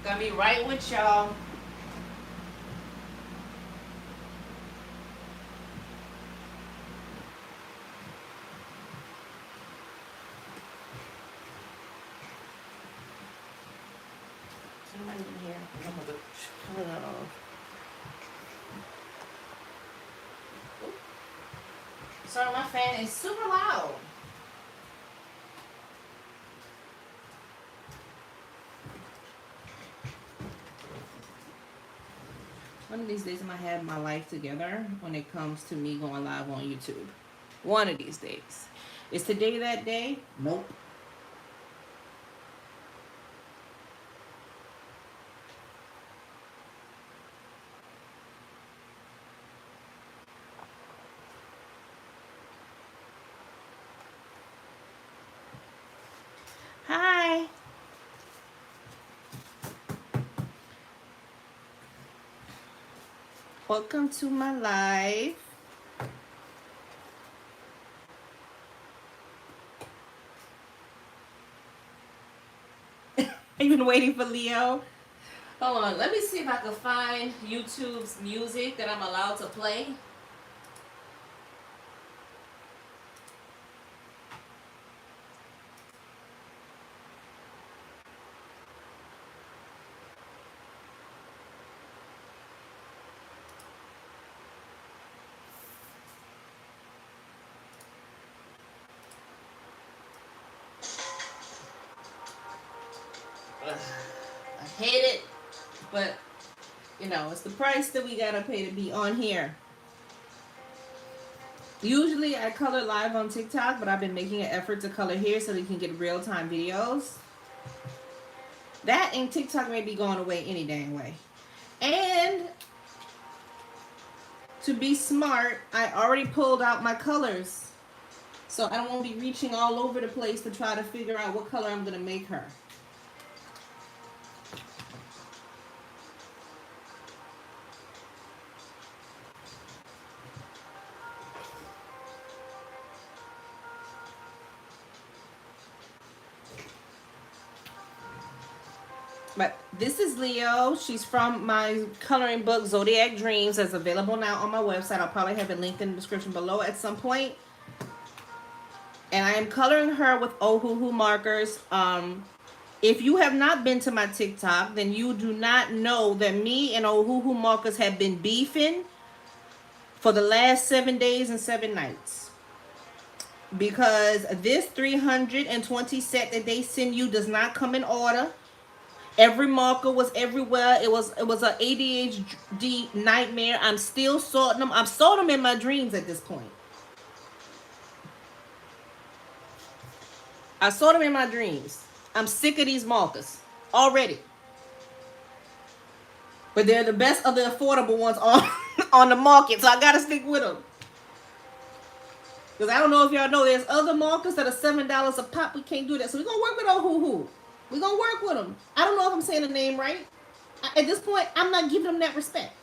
Gonna be right with y'all. Somebody in here. I'm gonna turn it off. Sorry, my fan is super loud. One of these days I'm gonna have my life together when it comes to me going live on YouTube. One of these days. Is today that day? Nope. Hi. Welcome to my live. I've been waiting for Leo. Hold on, let me see if I can find YouTube's music that I'm allowed to play. I hate it, but you know, it's the price that we gotta pay to be on here. Usually I color live on TikTok, but I've been making an effort to color here so we can get real-time videos. That and TikTok may be going away any dang way. And to be smart, I already pulled out my colors. So I don't want to be reaching all over the place to try to figure out what color I'm going to make her. But this is Leo. She's from my coloring book, Zodiac Dreams, that's available now on my website. I'll probably have it linked in the description below at some point. And I am coloring her with Ohuhu markers. If you have not been to my TikTok, then you do not know that me and Ohuhu markers have been beefing for the last 7 days and 7 nights. Because this 320 set that they send you does not come in order. Every marker was everywhere. It was an ADHD nightmare. I'm still sorting them. I've sorted them in my dreams at this point. I saw them in my dreams. I'm sick of these markers already. But they're the best of the affordable ones on, on the market, so I gotta stick with them. Because I don't know if y'all know, there's other markers that are $7 a pop. We can't do that. So we're going to work with Ohuhu. We're going to work with them. I don't know if I'm saying the name right. At this point, I'm not giving them that respect.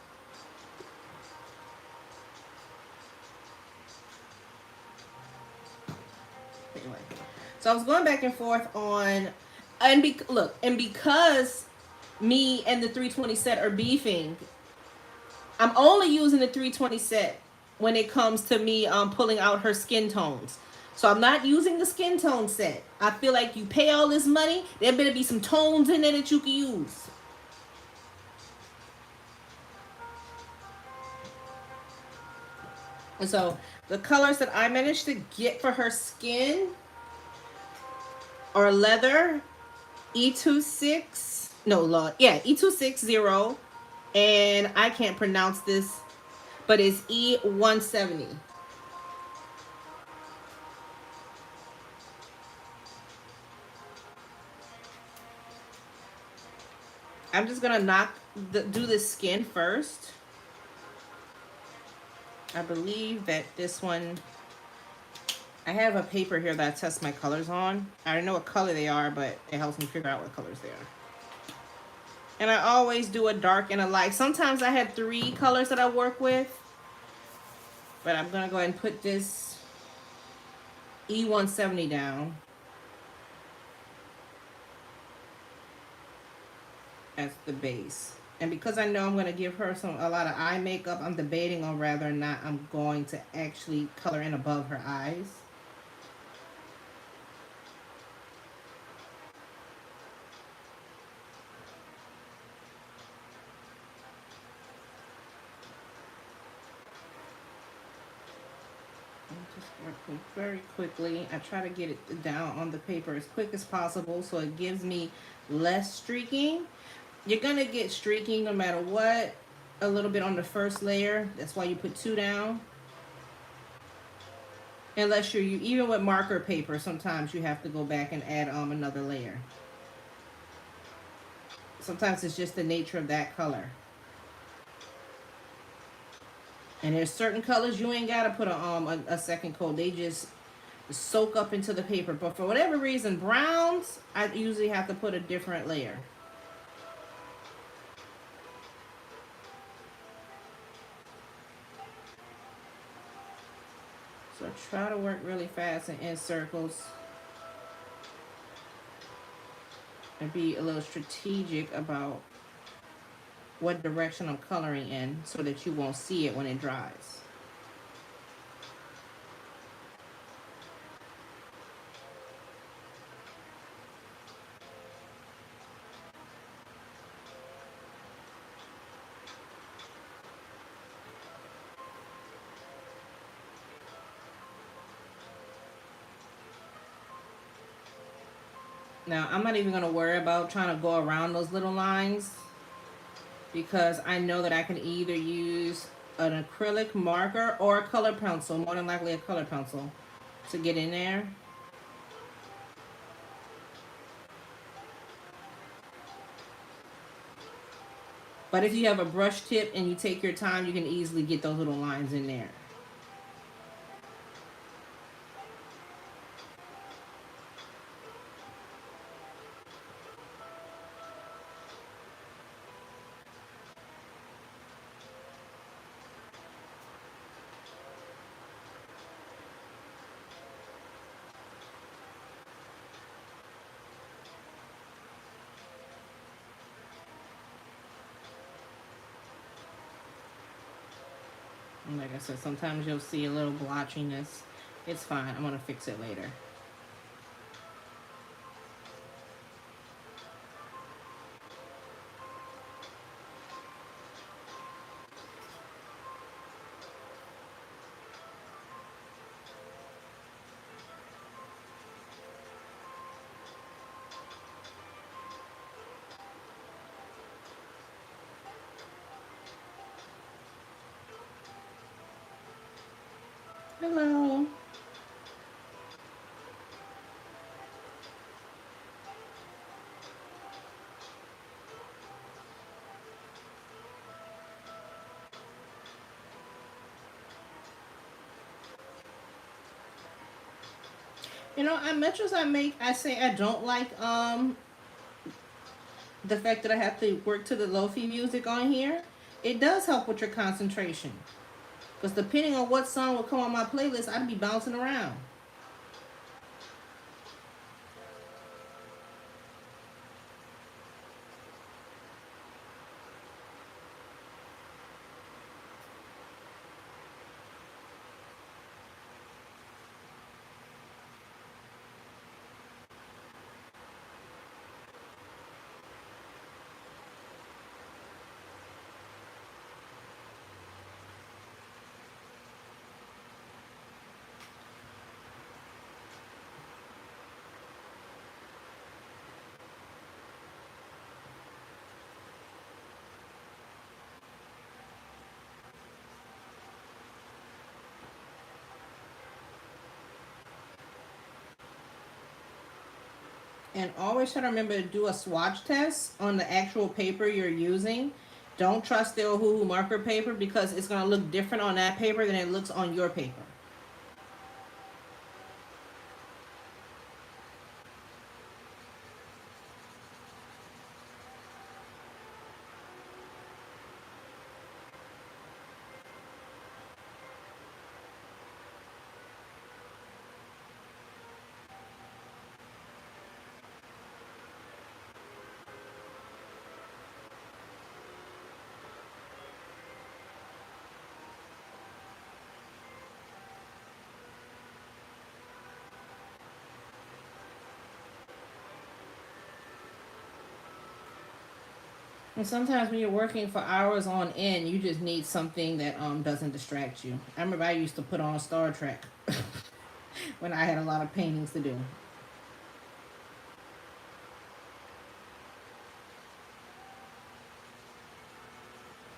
Anyway. So I was going back and forth on... And because me and the 320 set are beefing, I'm only using the 320 set when it comes to me pulling out her skin tones. So I'm not using the skin tone set. I feel like you pay all this money, there better be some tones in there that you can use. And so the colors that I managed to get for her skin are leather, E26, E260, and I can't pronounce this, but it's E170. I'm just gonna do the skin first. I believe that this one, I have a paper here that I test my colors on. I don't know what color they are, but it helps me figure out what colors they are. And I always do a dark and a light. Sometimes I have 3 colors that I work with. But I'm going to go ahead and put this E170 down. as the base. And because I know I'm going to give her a lot of eye makeup, I'm debating on whether or not I'm going to actually color in above her eyes. Just work very quickly. I try to get it down on the paper as quick as possible so it gives me less streaking. You're going to get streaking no matter what, a little bit on the first layer. That's why you put 2 down. Unless you're even with marker paper, sometimes you have to go back and add another layer. Sometimes it's just the nature of that color. And there's certain colors you ain't got to put a second coat. They just soak up into the paper. But for whatever reason, browns, I usually have to put a different layer. So try to work really fast and in circles. And be a little strategic about what direction I'm coloring in so that you won't see it when it dries. Now, I'm not even going to worry about trying to go around those little lines because I know that I can either use an acrylic marker or a color pencil, more than likely a color pencil, to get in there. But if you have a brush tip and you take your time, you can easily get those little lines in there. And like I said, sometimes you'll see a little blotchiness. It's fine. I'm going to fix it later. Hello. You know, as much as I say I don't like the fact that I have to work to the lo-fi music on here. It does help with your concentration. Because depending on what song will come on my playlist, I'd be bouncing around. And always try to remember to do a swatch test on the actual paper you're using. Don't trust the Ohuhu marker paper because it's going to look different on that paper than it looks on your paper. And sometimes when you're working for hours on end, you just need something that doesn't distract you. I remember I used to put on Star Trek when I had a lot of paintings to do.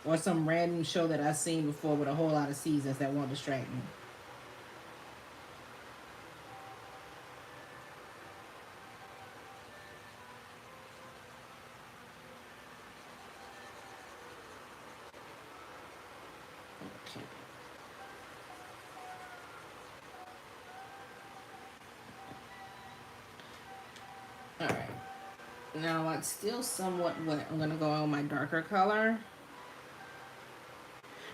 Or some random show that I've seen before with a whole lot of seasons that won't distract me. Okay. All right. Now it's still somewhat wet. I'm gonna go on my darker color.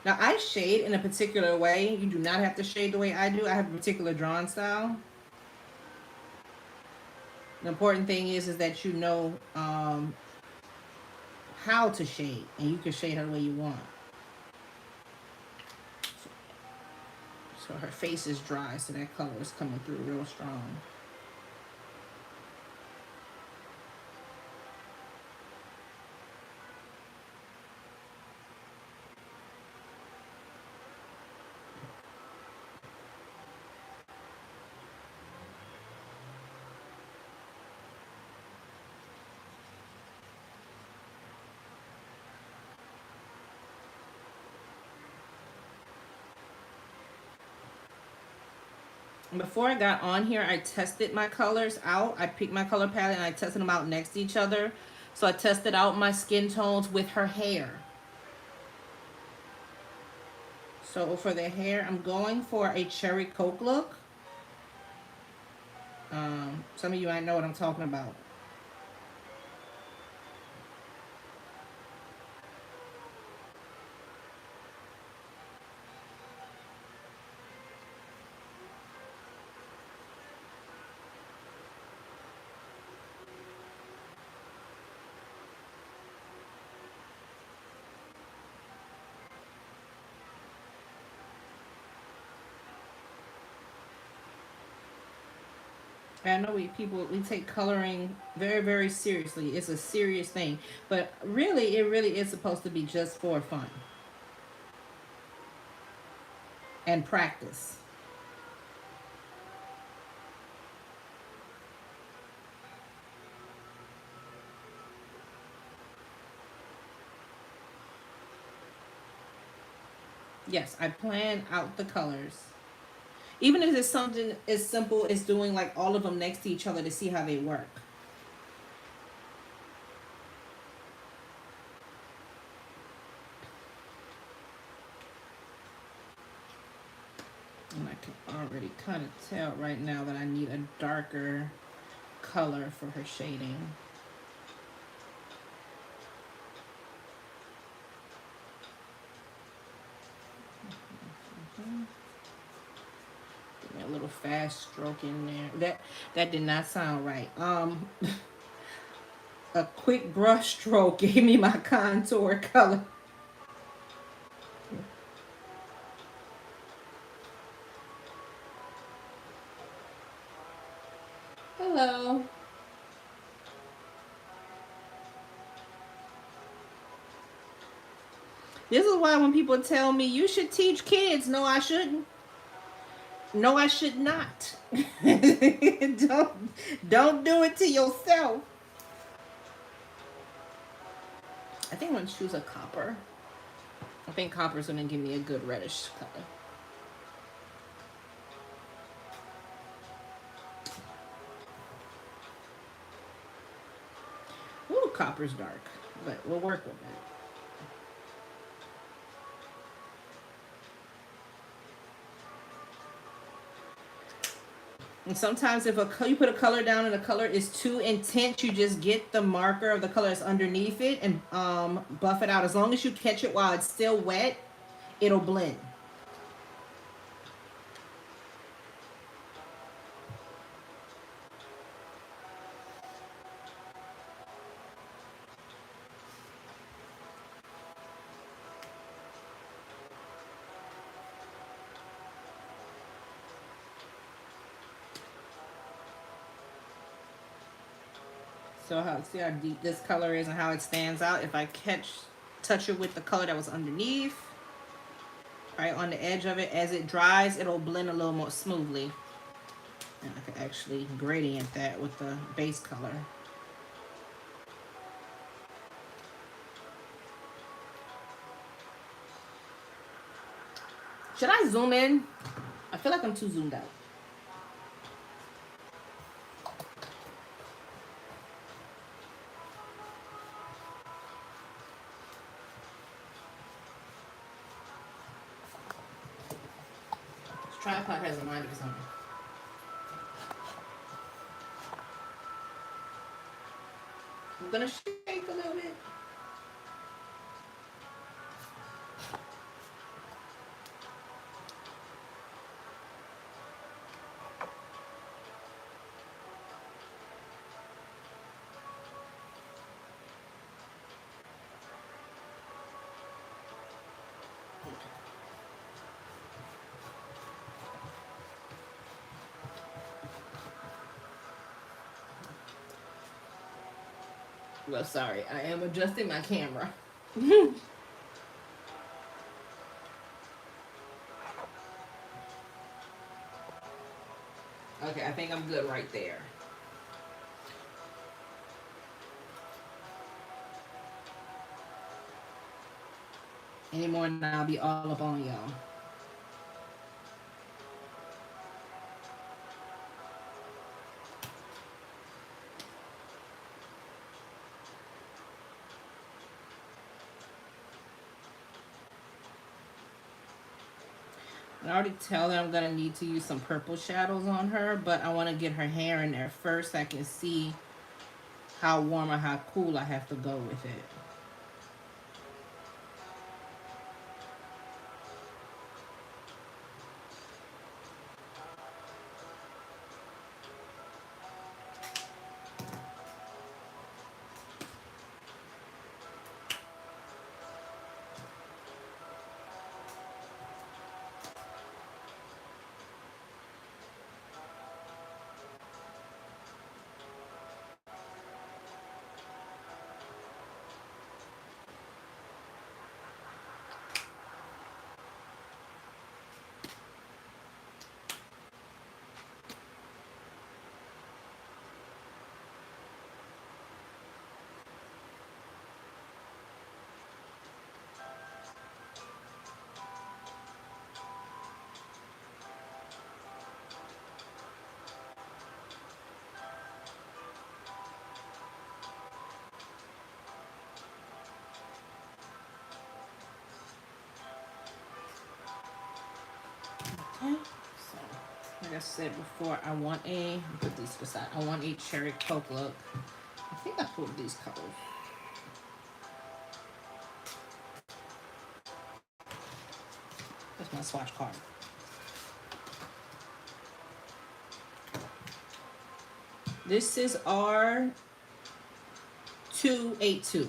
Now I shade in a particular way. You do not have to shade the way I do. I have a particular drawing style. The important thing is that you know how to shade, and you can shade her the way you want. So her face is dry, so that color is coming through real strong. Before I got on here, I tested my colors out. I picked my color palette and I tested them out next to each other. So I tested out my skin tones with her hair. So for the hair, I'm going for a cherry coke look. Some of you might know what I'm talking about. I know we take coloring very, very seriously. It's a serious thing, but really, it really is supposed to be just for fun and practice. Yes, I plan out the colors. Even if it's something as simple as doing like all of them next to each other to see how they work. And I can already kind of tell right now that I need a darker color for her shading. Give me a little fast stroke in there. That did not sound right. A quick brush stroke gave me my contour color. Hello. This is why when people tell me you should teach kids, no, I shouldn't. No, I should not. Don't do it to yourself. I think I'm gonna choose a copper. I think copper's gonna give me a good reddish color. Ooh, copper's dark, but we'll work with it. And sometimes if you put a color down and the color is too intense, you just get the marker of the color that's underneath it and buff it out. As long as you catch it while it's still wet, it'll blend. So see how deep this color is and how it stands out. If I touch it with the color that was underneath, right on the edge of it, as it dries, it'll blend a little more smoothly. And I can actually gradient that with the base color. Should I zoom in? I feel like I'm too zoomed out. This tripod has a mind of its own. I'm gonna shake a little bit. Well, sorry, I am adjusting my camera. Okay, I think I'm good right there. Any more and I'll be all up on y'all. I already tell that I'm gonna need to use some purple shadows on her, but I want to get her hair in there first so I can see how warm or how cool I have to go with it. Okay, so like I said before, I want put these aside. I want a cherry coke look. I think I pulled these colors. That's my swatch card. This is R282.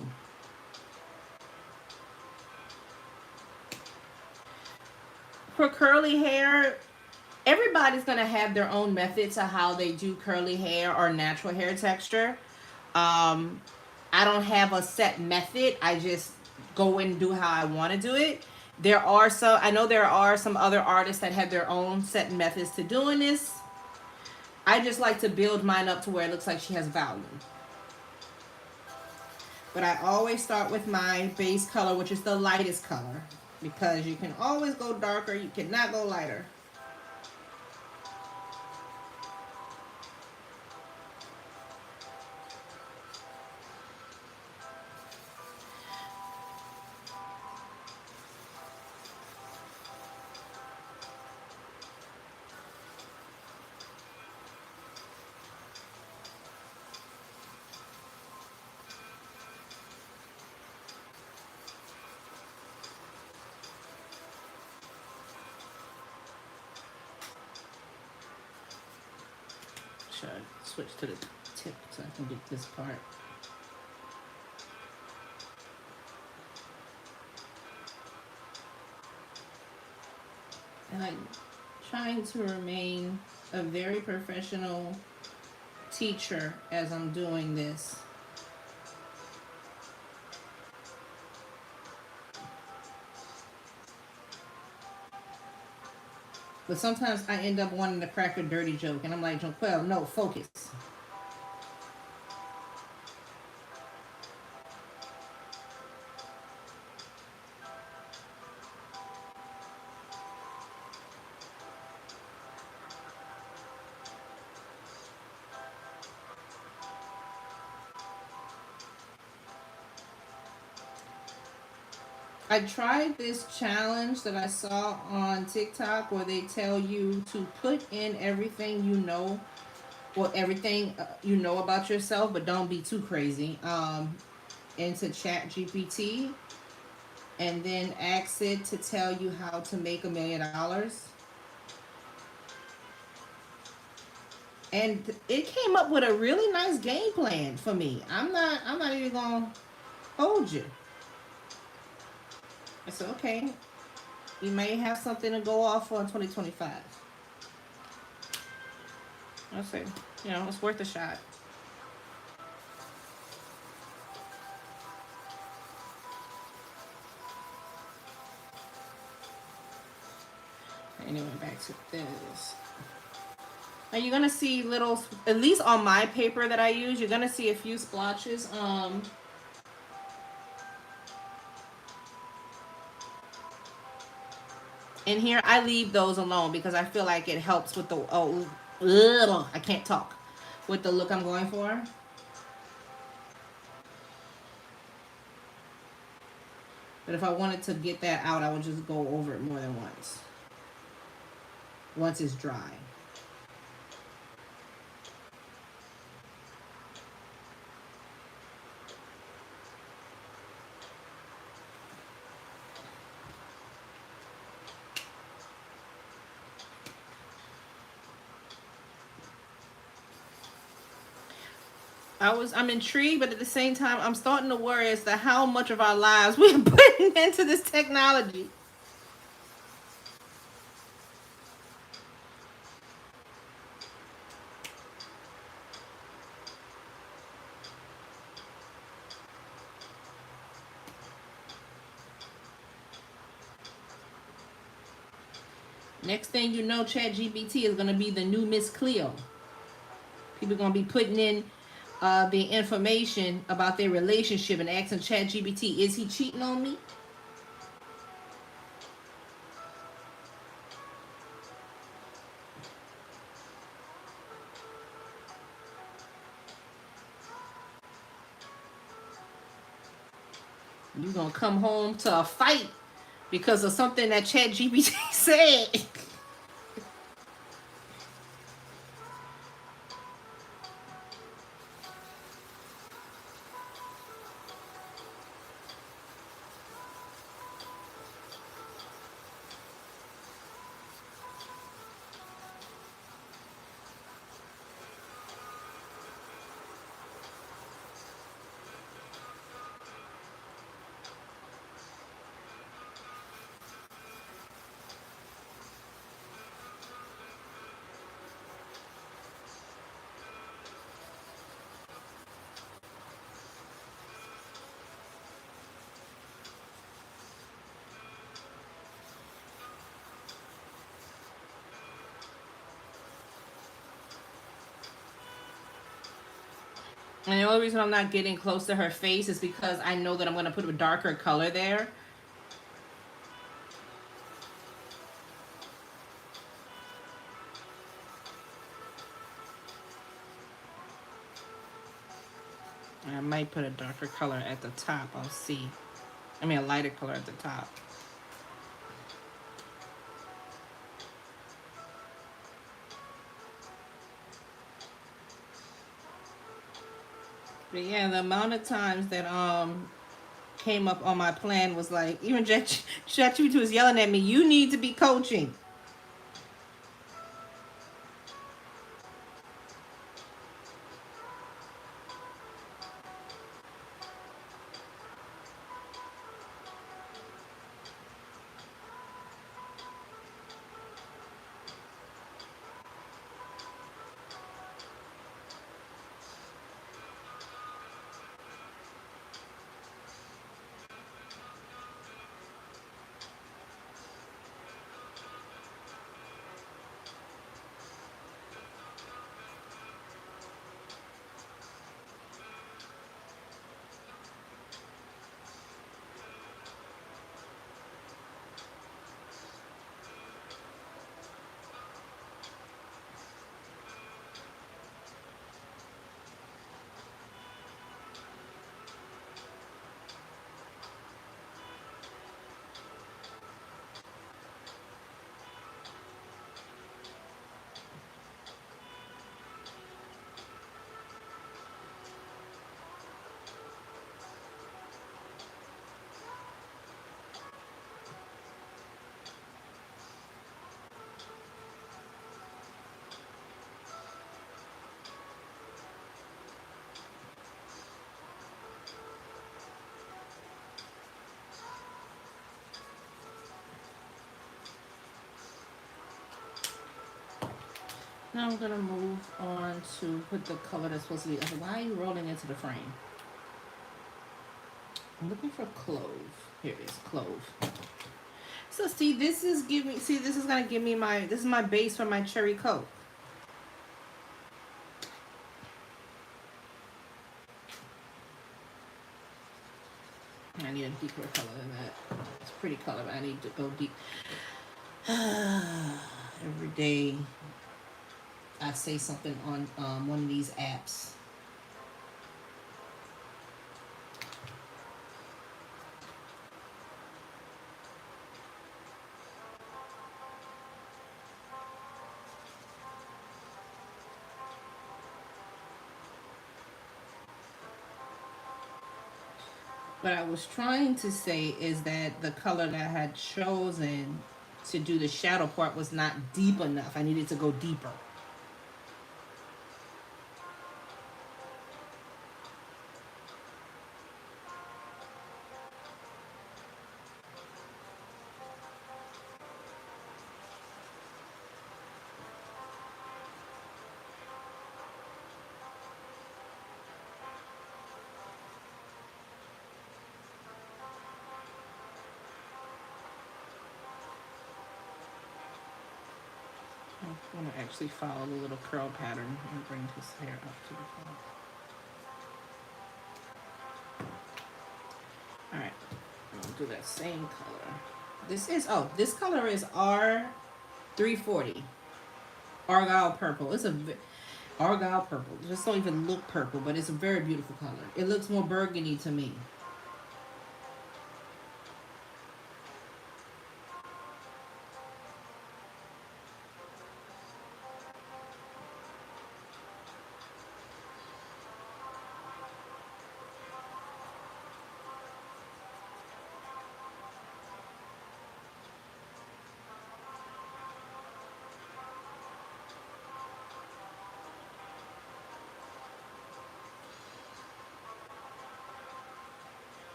For curly hair, everybody's gonna have their own methods of how they do curly hair or natural hair texture. I don't have a set method. I just go and do how I want to do it. I know there are some other artists that have their own set methods to doing this. I just like to build mine up to where it looks like she has volume. But I always start with my base color, which is the lightest color, because you can always go darker, you cannot go lighter. Should I switch to the tip so I can get this part? And I'm trying to remain a very professional teacher as I'm doing this. But sometimes I end up wanting to crack a dirty joke, and I'm like, Jonquel, no, focus. I tried this challenge that I saw on TikTok where they tell you to put in everything you know, or everything you know about yourself, but don't be too crazy, into Chat GPT, and then ask it to tell you how to make $1 million. And it came up with a really nice game plan for me. I'm not even gonna hold you. I said, okay, you may have something to go off for in 2025. I say, it's worth a shot. Anyway, back to this. Now you're gonna see little, at least on my paper that I use, you're gonna see a few splotches. In here, I leave those alone because I feel like it helps with the, I can't talk, with the look I'm going for. But if I wanted to get that out, I would just go over it more than once it's dry. I'm intrigued, but at the same time, I'm starting to worry as to how much of our lives we're putting into this technology. Next thing you know, ChatGPT is going to be the new Miss Cleo. People are going to be putting in the information about their relationship and asking ChatGPT, is he cheating on me? You're going to come home to a fight because of something that ChatGPT said. And the only reason I'm not getting close to her face is because I know that I'm going to put a darker color there. I might put a darker color at the top. I'll see. I mean, a lighter color at the top. But yeah, the amount of times that came up on my plan was like, even ChatGPT was yelling at me, you need to be coaching. Now I'm gonna move on to put the color that's supposed to be. Why are you rolling into the frame? I'm looking for clove. Here it is, clove. So see, this is giving. See, this is gonna give me my. This is my base for my cherry coat. I need a deeper color than that. It's a pretty color, but I need to go deep. Every day, I say something on one of these apps. What I was trying to say is that the color that I had chosen to do the shadow part was not deep enough. I needed to go deeper. I want to actually follow the little curl pattern and bring his hair up to the top. Alright, I'll do that same color. This color is R340. Argyle purple. It's a Argyle purple. It just don't even look purple, but it's a very beautiful color. It looks more burgundy to me.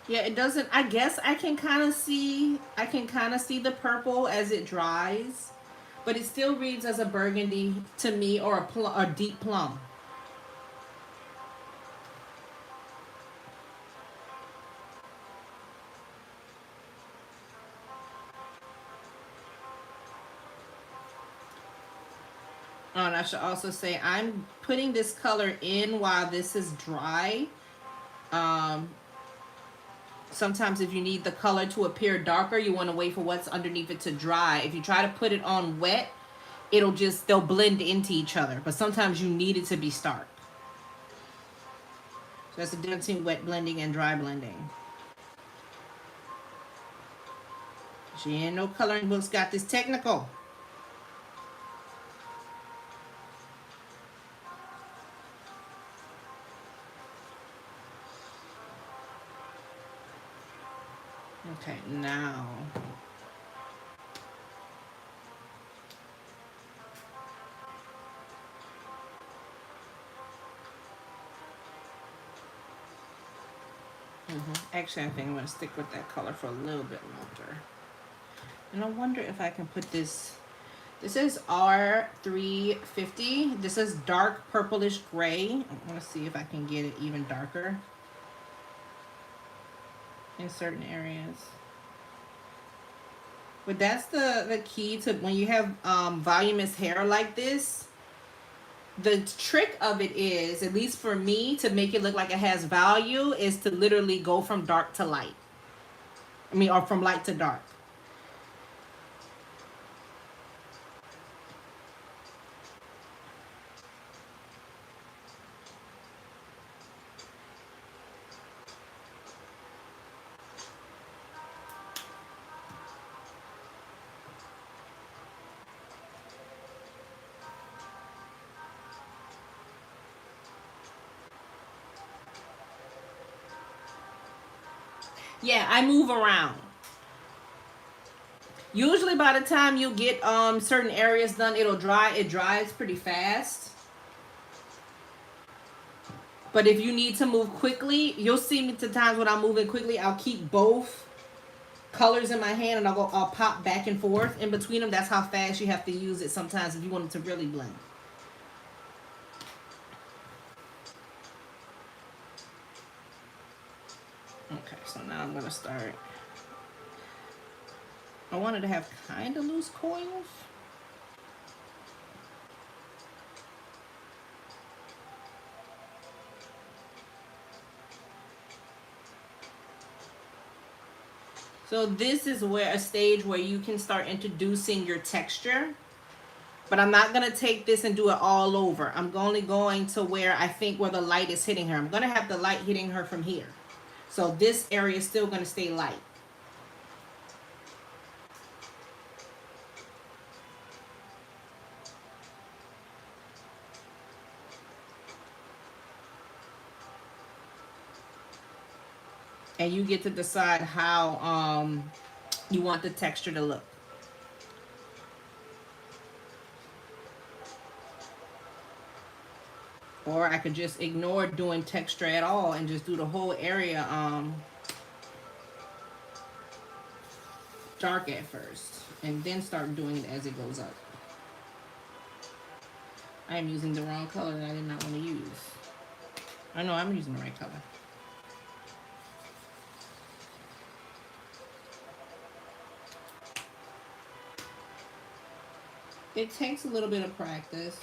Yeah, it doesn't. I guess I can kind of see. I can kind of see the purple as it dries, but it still reads as a burgundy to me, or a deep plum. Oh, and I should also say I'm putting this color in while this is dry. Um, Sometimes if you need the color to appear darker, you want to wait for what's underneath it to dry. If you try to put it on wet, they'll blend into each other. But sometimes you need it to be stark. So that's the difference between wet blending and dry blending. She ain't no coloring books got this technical. Okay, now. Actually, I think I'm going to stick with that color for a little bit longer. And I wonder if I can put this. This is R350. This is dark purplish gray. I want to see if I can get it even darker in certain areas. But that's the key to when you have voluminous hair like this. The trick of it is, at least for me, to make it look like it has value, is to literally go from dark to light. Or from light to dark. Yeah, I move around. Usually by the time you get certain areas done, it'll dry. It dries pretty fast. But if you need to move quickly, you'll see me to times when I'm moving quickly, I'll keep both colors in my hand and I'll pop back and forth in between them. That's how fast you have to use it sometimes if you want it to really blend. Okay, so now I'm gonna start. I wanted to have kind of loose coils. So this is where a stage where you can start introducing your texture. But I'm not going to take this and do it all over. I'm only going to where I think where the light is hitting her. I'm going to have the light hitting her from here. So this area is still going to stay light. And you get to decide how you want the texture to look. Or I could just ignore doing texture at all and just do the whole area dark at first. And then start doing it as it goes up. I am using the wrong color that I did not want to use. I know I'm using the right color. It takes a little bit of practice.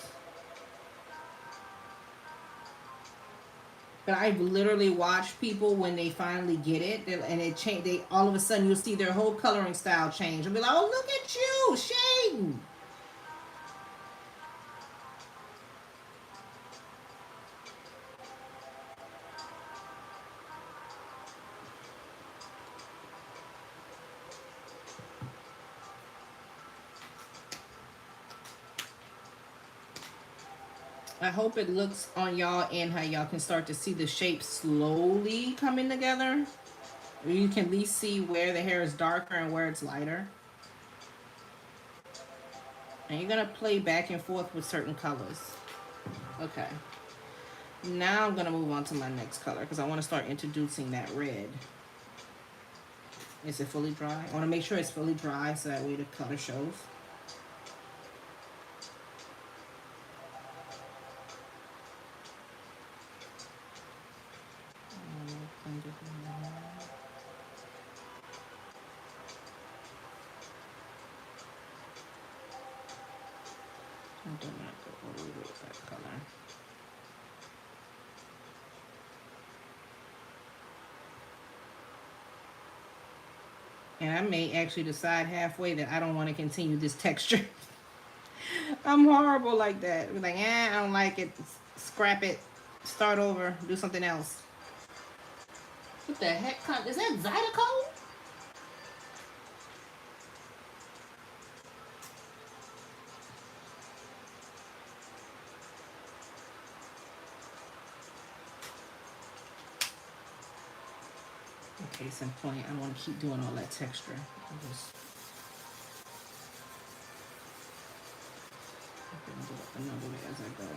But I've literally watched people when they finally get it and it change. They all of a sudden you'll see their whole coloring style change. I'll be like, oh, look at you shading. I hope it looks on y'all and how y'all can start to see the shape slowly coming together. You can at least see where the hair is darker and where it's lighter. And you're going to play back and forth with certain colors. Okay. Now I'm going to move on to my next color because I want to start introducing that red. Is it fully dry? I want to make sure it's fully dry so that way the color shows. I do not go all the way with that color. And I may actually decide halfway that I don't want to continue this texture. I'm horrible like that. We're like, I don't like it. Scrap it. Start over. Do something else. What the heck? Is that Zydeco? Case in point, I don't want to keep doing all that texture. I'm just gonna do it another way as I go.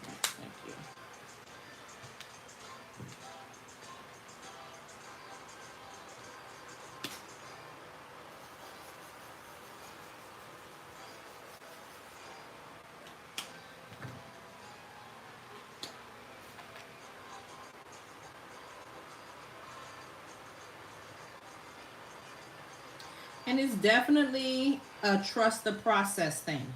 Right, thank you. And it's definitely a trust the process thing.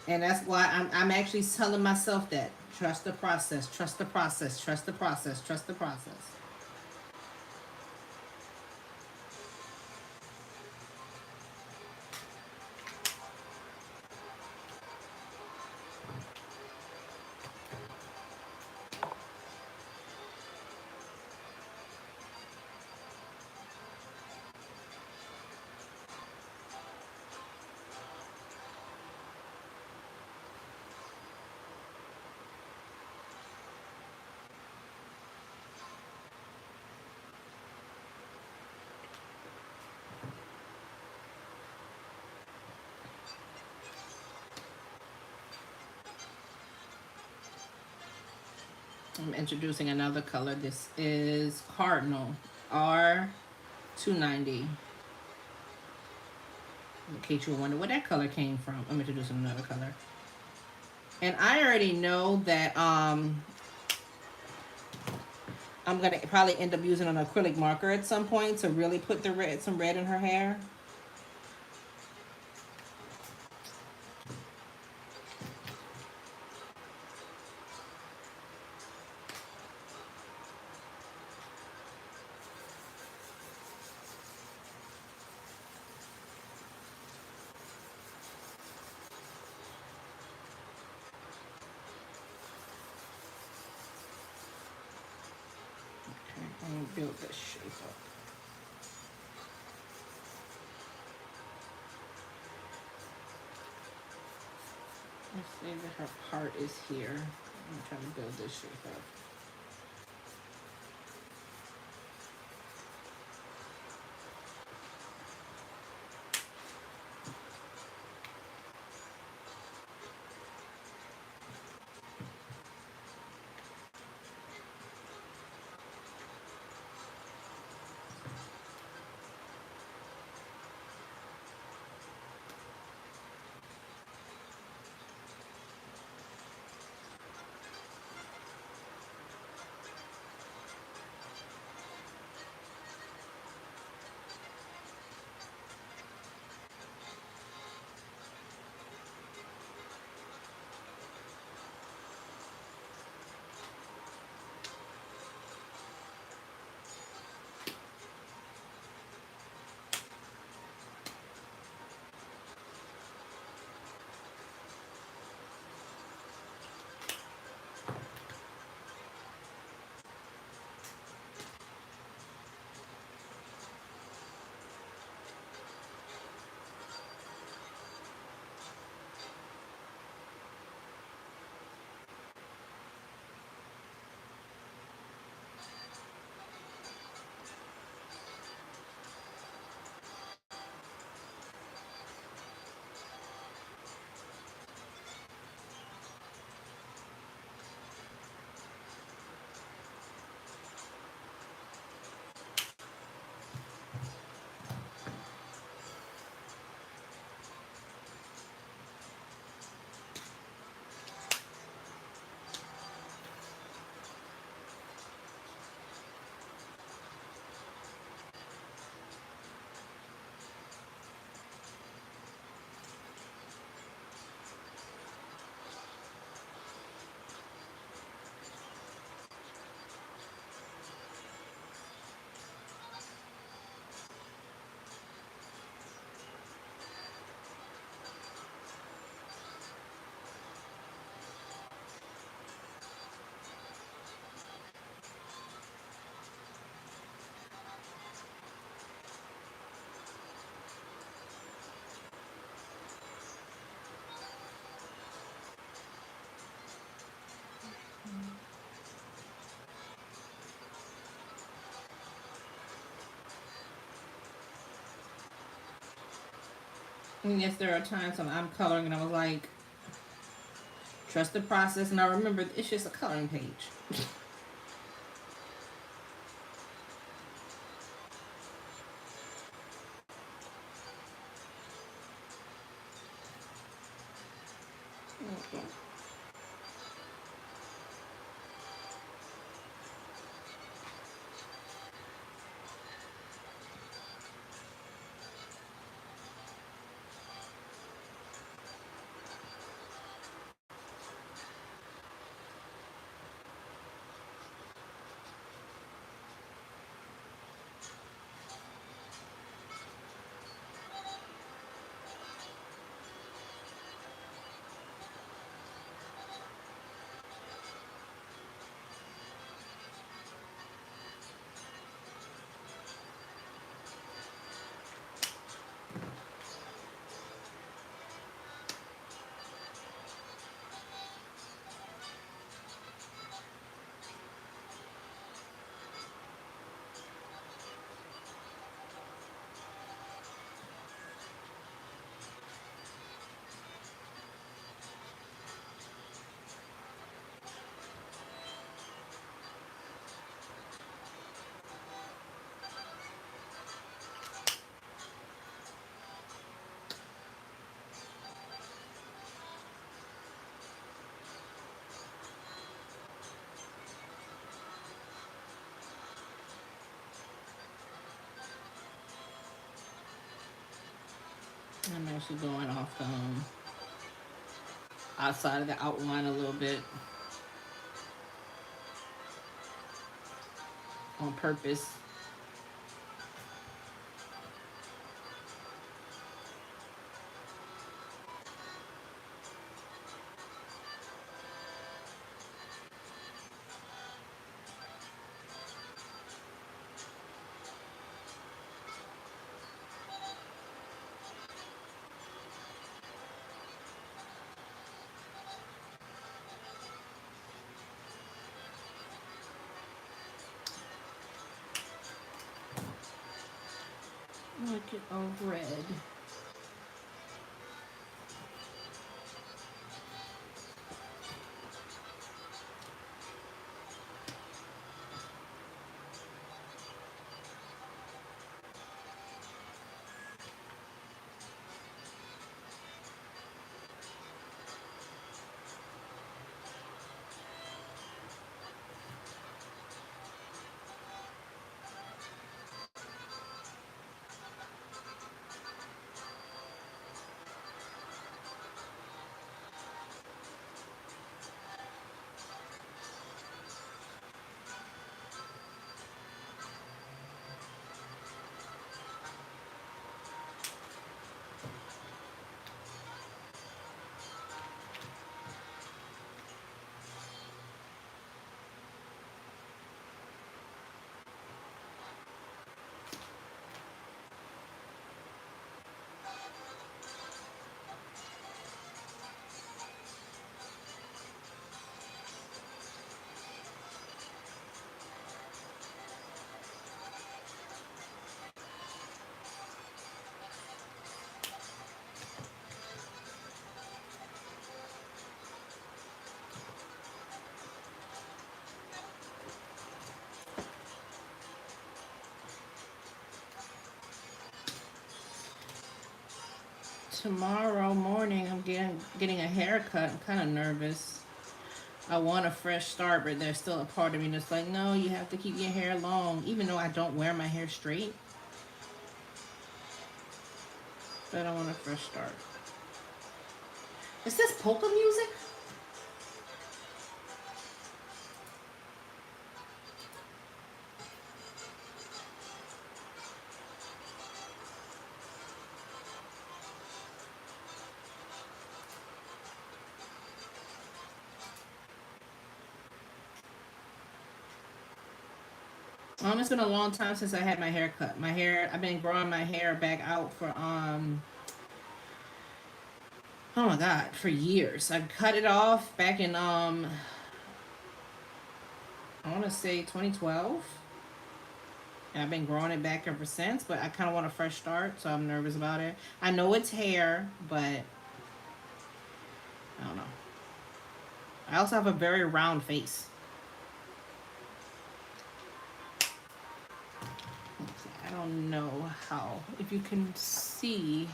And that's why I'm actually telling myself that. Trust the process, trust the process, trust the process, trust the process. I'm introducing another color. This is Cardinal R290. In case you wonder where that color came from, I'm introducing another color. And I already know that I'm gonna probably end up using an acrylic marker at some point to really put the red, some red in her hair. Okay, I'm gonna build this shape up. Let's say that her part is here. I'm trying to build this shape up. And yes, there are times when I'm coloring and I was like, trust the process. And I remember it's just a coloring page. Okay. I'm actually going off the outside of the outline a little bit on purpose. Look at all red. Tomorrow morning, I'm getting a haircut. I'm kind of nervous. I want a fresh start, but there's still a part of me that's like, no, you have to keep your hair long, even though I don't wear my hair straight. But I want a fresh start. Is this polka music? It's been a long time since I had my hair cut. I've been growing my hair back out for oh my god, for years. I cut it off back in I want to say 2012. And I've been growing it back ever since, but I kind of want a fresh start, so I'm nervous about it. I know it's hair, but I don't know. I also have a very round face. I don't know how. If you can see.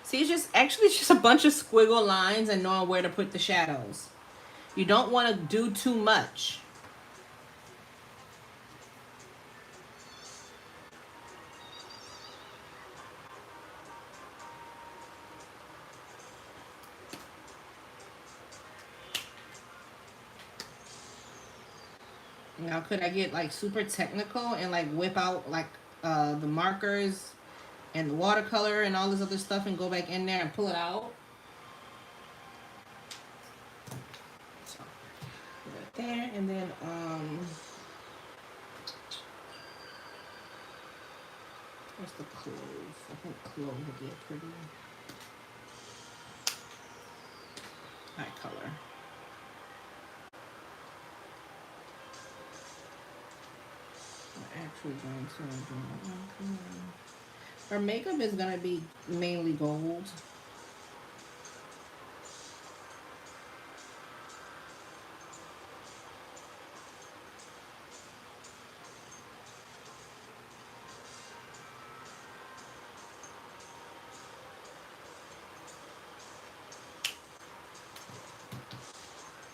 See, it's just a bunch of squiggle lines and knowing where to put the shadows. You don't want to do too much. Now, could I get like super technical and like whip out like the markers and the watercolor and all this other stuff and go back in there and pull it out? So, put it there, and then where's the clove? I think clove would get pretty. Eye color. I'm actually going to her makeup is going to be mainly gold.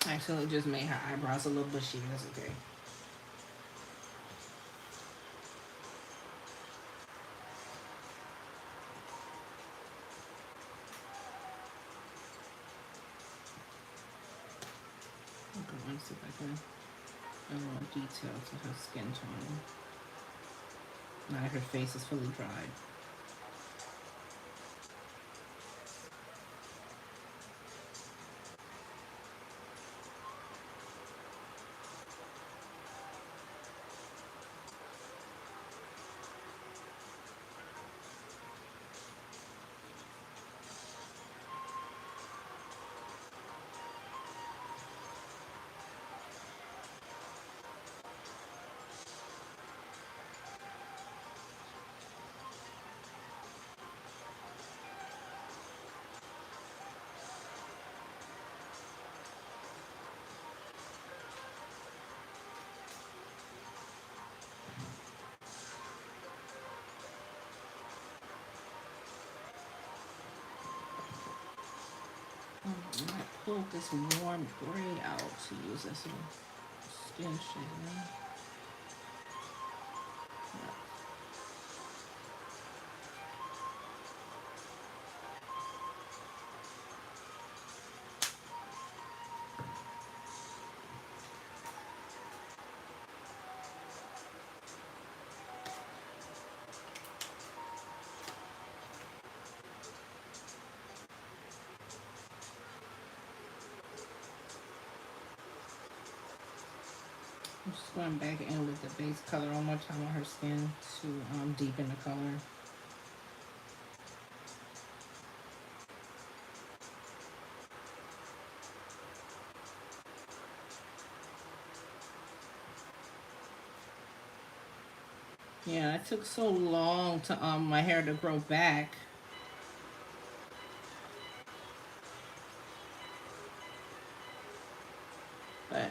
I accidentally just made her eyebrows a little bushy. That's okay. Okay, let's see if I can add a little detail to her skin tone. Now that her face is fully dried. I might pull this warm gray out to use as a skin shader. I'm just going back in with the base color one more time on her skin to deepen the color. Yeah, it took so long to my hair to grow back. But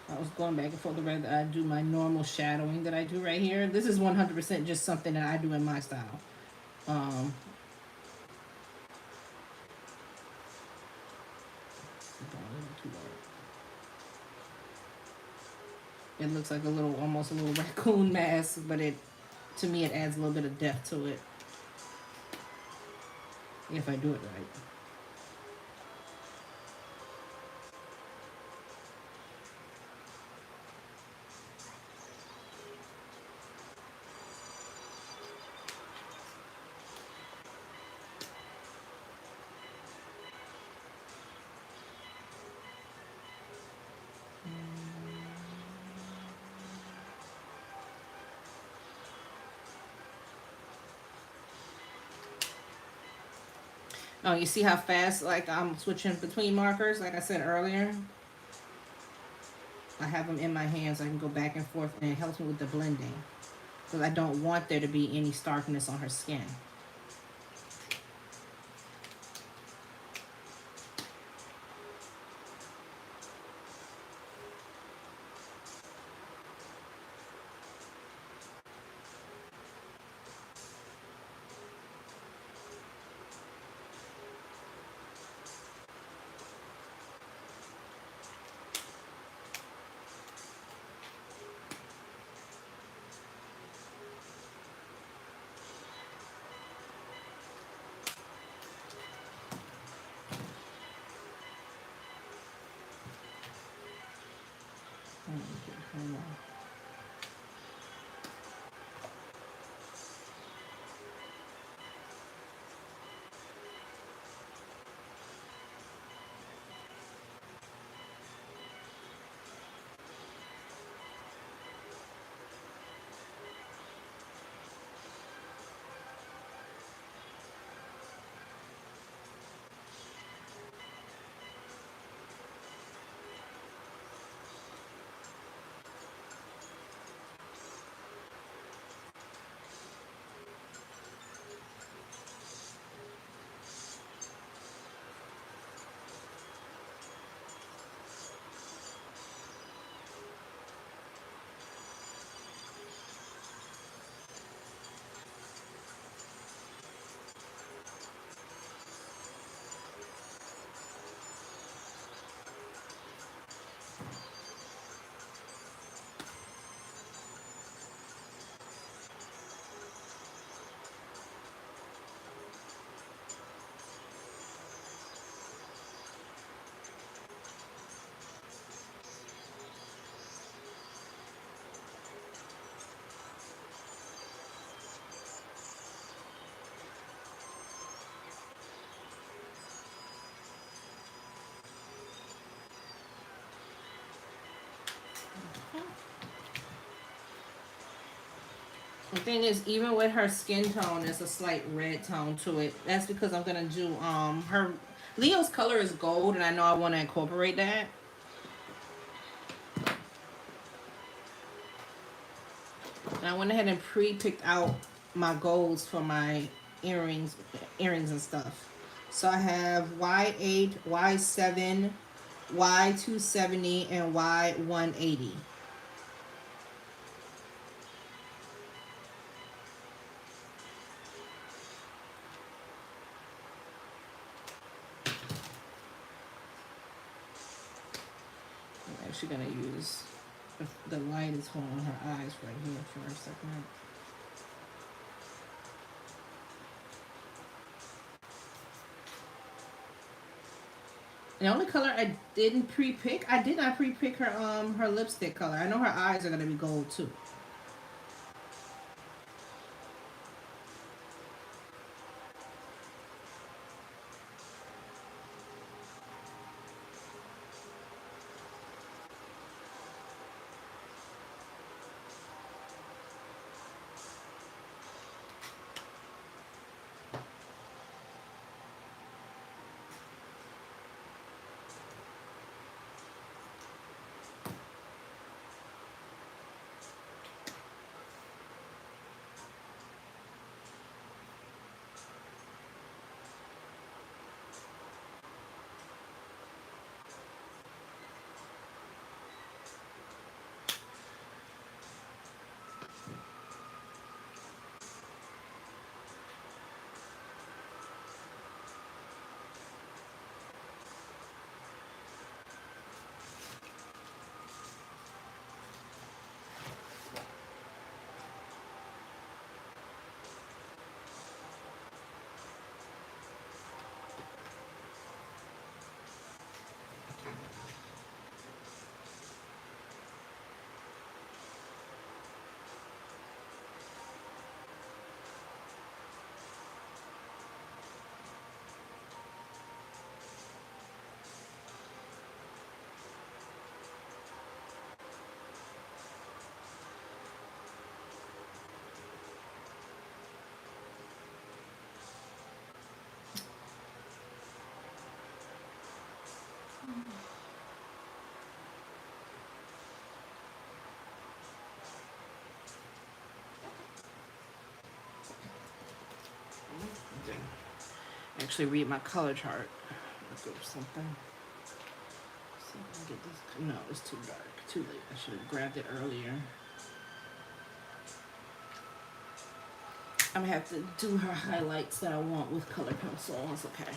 I was going back and forth whether I do my normal shadowing that I do right here. This is 100% just something that I do in my style. It looks like a little, almost a little raccoon mask, but to me, it adds a little bit of depth to it. If I do it right. Oh, you see how fast, like, I'm switching between markers, like I said earlier? I have them in my hands. I can go back and forth, and it helps me with the blending. Because I don't want there to be any starkness on her skin. Hold on. The thing is, even with her skin tone, there's a slight red tone to it. That's because I'm gonna do her Leo's color is gold, and I know I want to incorporate that. And I went ahead and pre-picked out my golds for my earrings and stuff. So I have Y8, Y7, Y270, and Y180. I'm actually gonna use the lightest one on her eyes right here for a second. The only color I didn't pre-pick, I did not pre-pick her lipstick color. I know her eyes are gonna be gold too. Actually read my color chart. Let's go for something. See if I can get this. No, it's too dark. Too late. I should have grabbed it earlier. I'm gonna have to do her highlights that I want with color pencil. It's okay.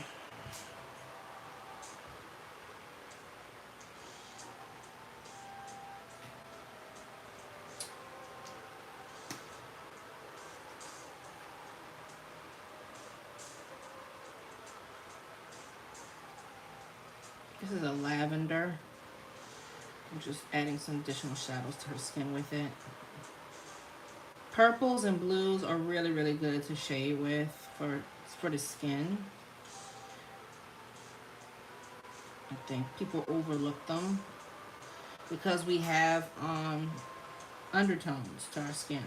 This is a lavender. I'm just adding some additional shadows to her skin with it. Purples and blues are really, really good to shade with for the skin. I think people overlook them because we have undertones to our skin.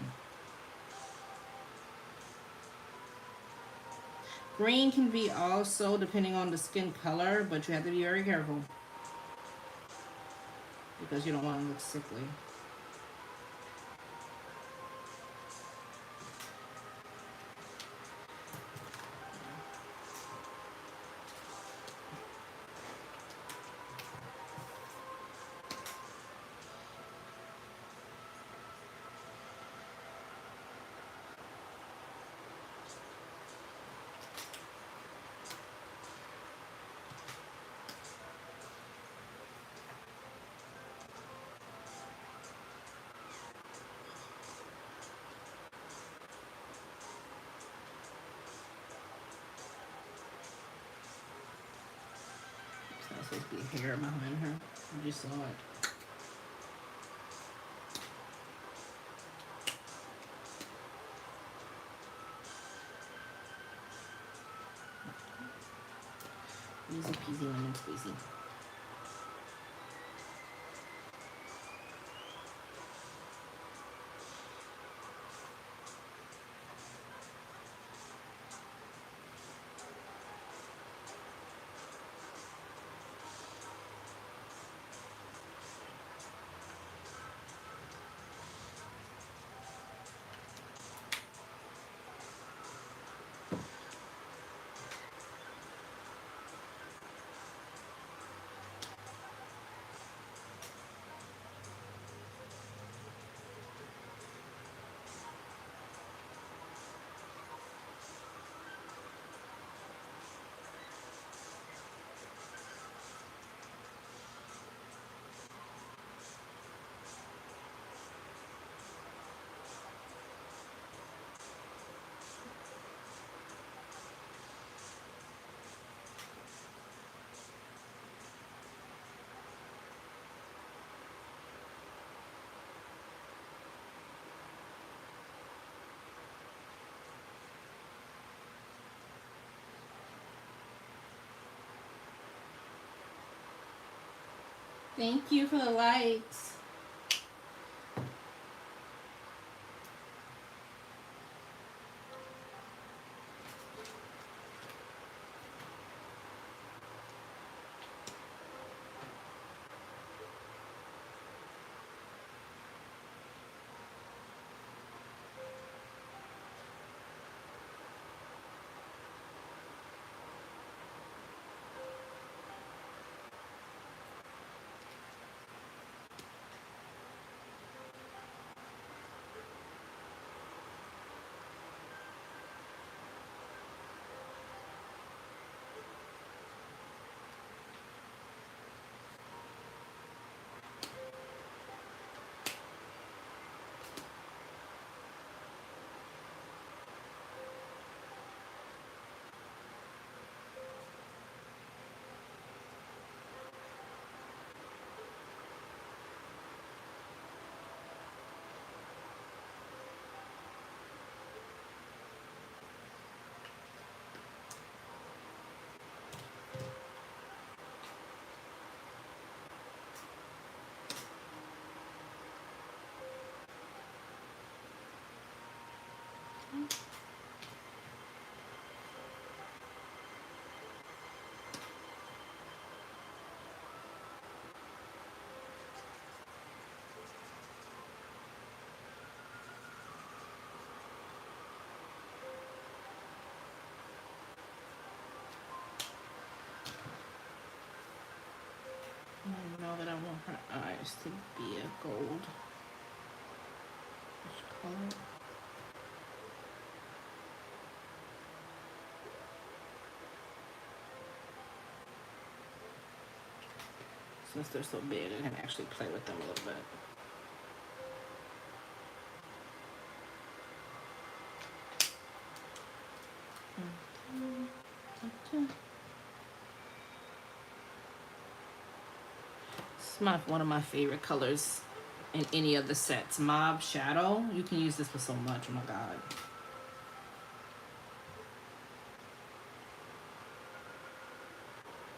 Green can be also depending on the skin color, but you have to be very careful because you don't want to look sickly. There's supposed to be hair behind her. I just saw it. Easy peasy lemon squeezy. Thank you for the likes. I know that I want her eyes to be a gold. Which color? Since they're so big, I can actually play with them a little bit. It's one of my favorite colors in any of the sets. Mauve Shadow. You can use this for so much. Oh my god.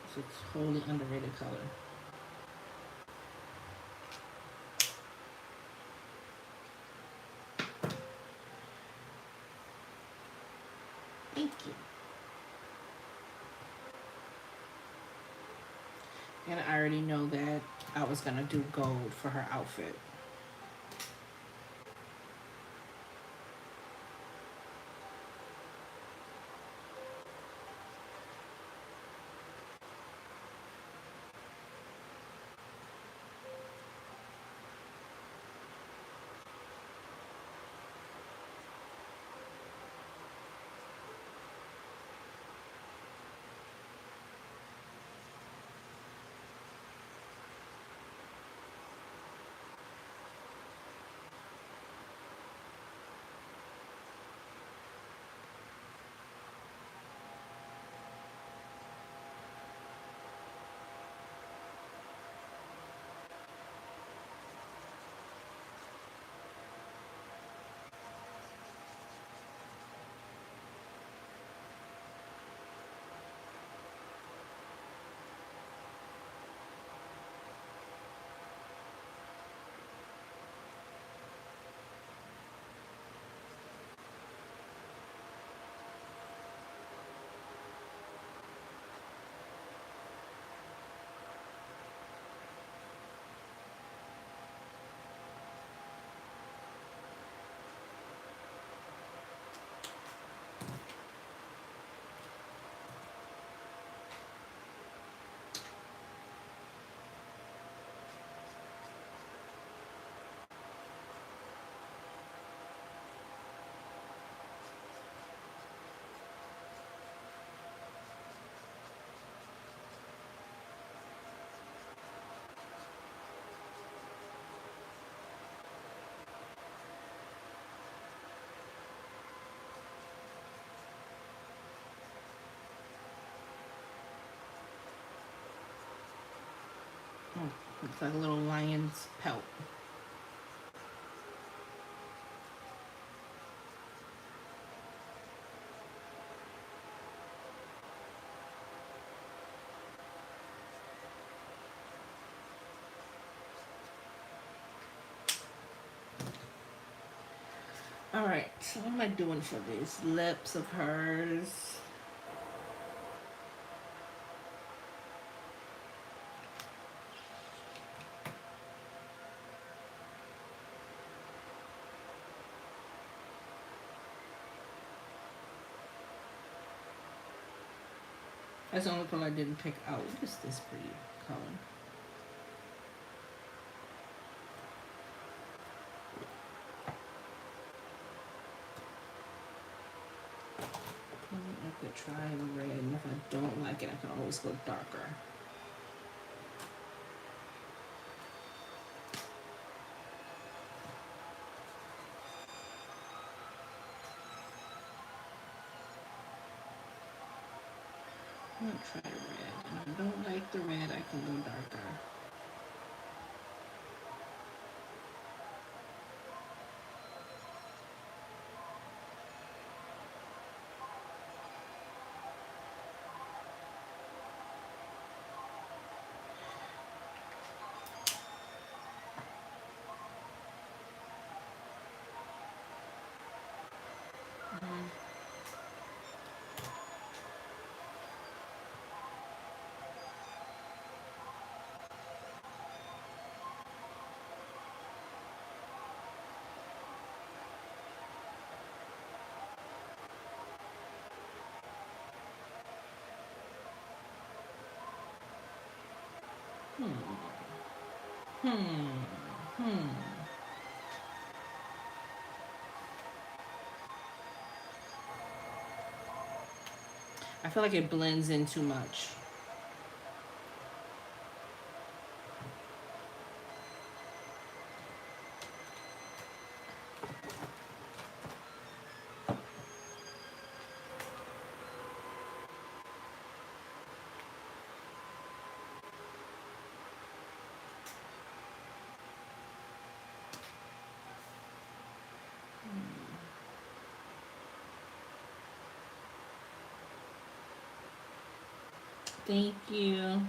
It's a totally underrated color. Thank you. And I already know that I was gonna do gold for her outfit. Oh, looks like a little lion's pelt. All right, so what am I doing for these lips of hers? That's the only color I didn't pick out. What is this pretty color? I could try red, and if I don't like it, I can always go darker. I'm gonna try red. If I don't like the red, I can go darker. I feel like it blends in too much. Thank you.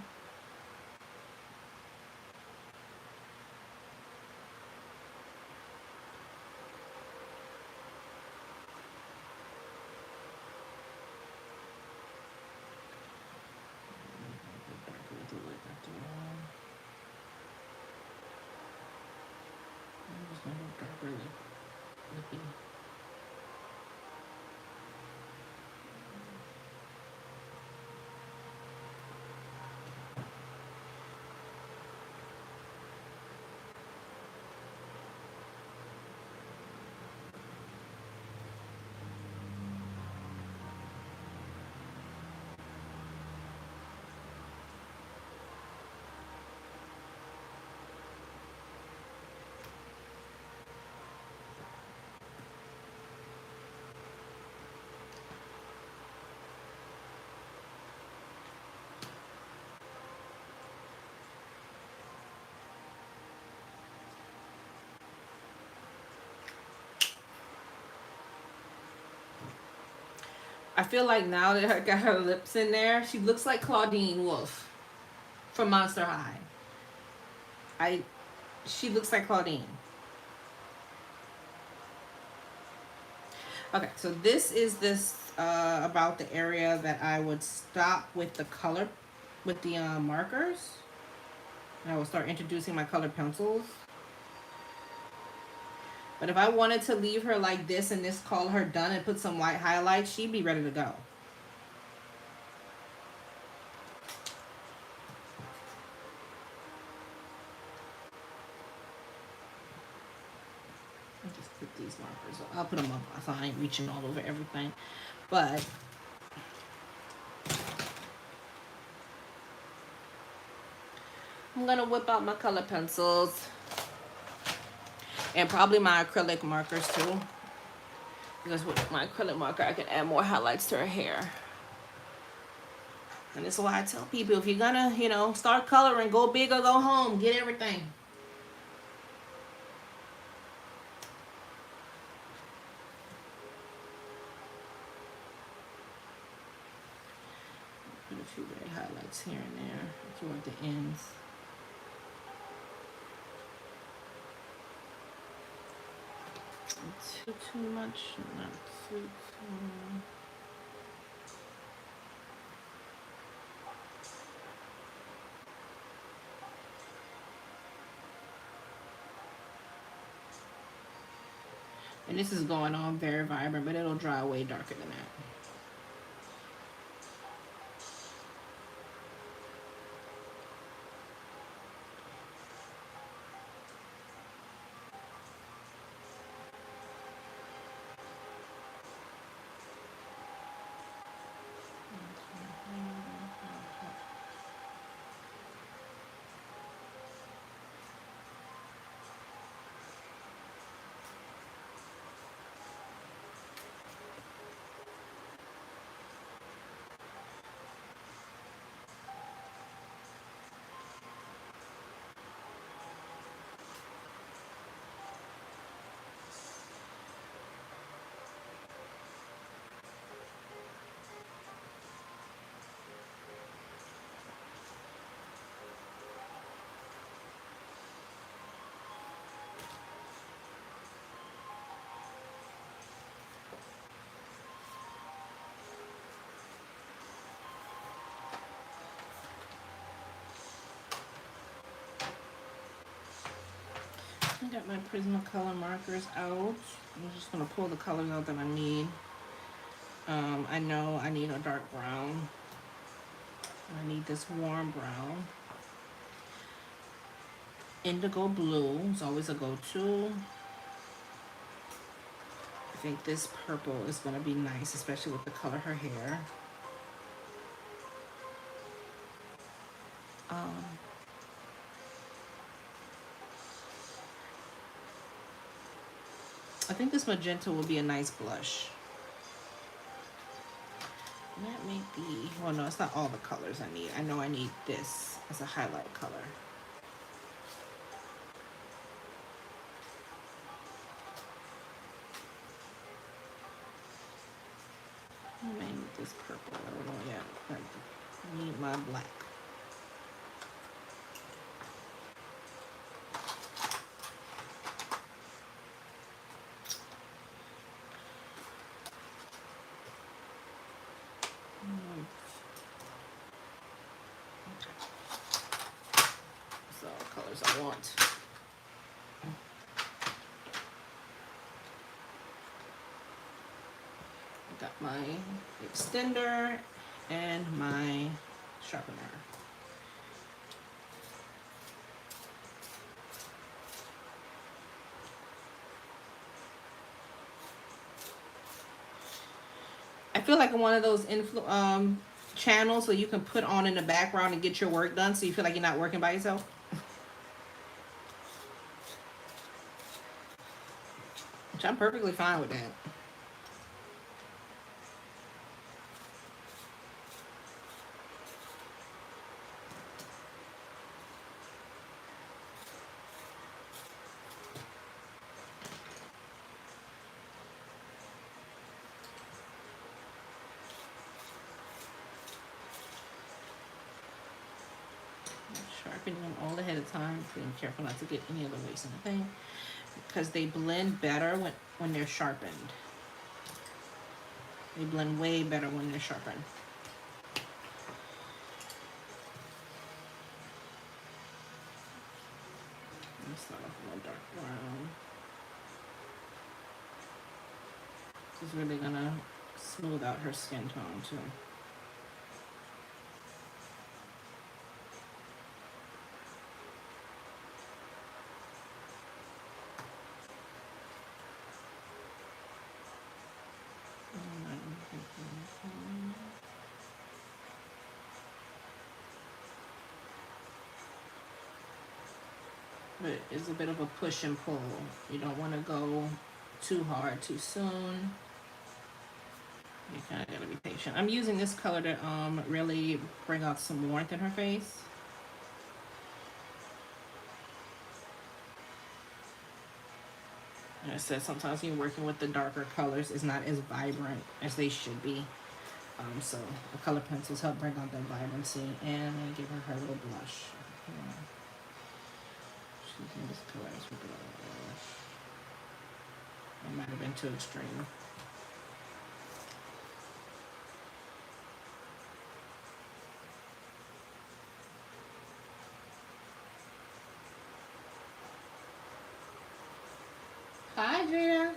I feel like now that I got her lips in there, she looks like Claudine Wolf from Monster High. She looks like Claudine. Okay, so this is about the area that I would stop with the color, with the markers. And I will start introducing my colored pencils. But if I wanted to leave her like this and just call her done and put some white highlights, she'd be ready to go. I'll just put these markers up. I'll put them up so I ain't reaching all over everything. But I'm gonna whip out my color pencils and probably my acrylic markers too, because with my acrylic marker I can add more highlights to her hair. And this is why I tell people, if you're gonna, start coloring, go big or go home, get everything. Put a few red highlights here and there toward the ends. Too too much, not too. And this is going on very vibrant, but it'll dry way darker than that. I got my Prismacolor markers out. I'm just gonna pull the colors out that I need. I know I need a dark brown. I need this warm brown. Indigo blue is always a go-to. I think this purple is gonna be nice, especially with the color of her hair. I think this magenta will be a nice blush. And that may be, well no, it's not all the colors I need. I know I need this as a highlight color. I may need this purple, I don't know yet. I need my black. So colors I want. I got my extender and my sharpener. I feel like one of those channels so you can put on in the background and get your work done so you feel like you're not working by yourself. Which I'm perfectly fine with that. Sharpening them all ahead of time, being careful not to get any of the waste in the thing, because they blend better when they're sharpened. They blend way better when they're sharpened. Let's start off with a dark brown. This is really gonna smooth out her skin tone too. But it's a bit of a push and pull. You don't want to go too hard too soon. You kind of gotta be patient. I'm using this color to really bring out some warmth in her face. Like I said, sometimes when you're working with the darker colors, it's not as vibrant as they should be. So the color pencils help bring out that vibrancy and give her little blush. Yeah. She's in this color as we go. That might have been too extreme. Hi, Gina.